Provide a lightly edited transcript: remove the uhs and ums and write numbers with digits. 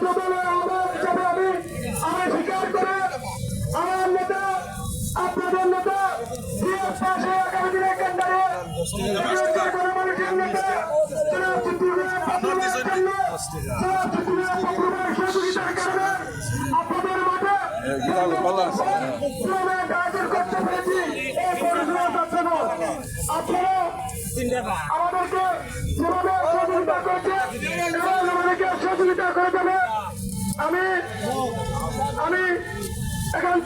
ছাত্রদলের আহ্বায়ক হিসেবে আমি স্বীকার করে আমার নেতা আপনাদের নেতা পাশে আগামী দিনে কেন্দ্রে গণমানুষের নেতা সহযোগিতার কারণে আপনাদের মাঠে আয়োজন করতে পেরেছি। এই পরিষেবা যাচ্ছে না। আপনারা আমাদেরকে যেভাবে সহযোগিতা করছে আমাদেরকে সহযোগিতা করে দেবে। আমি এখন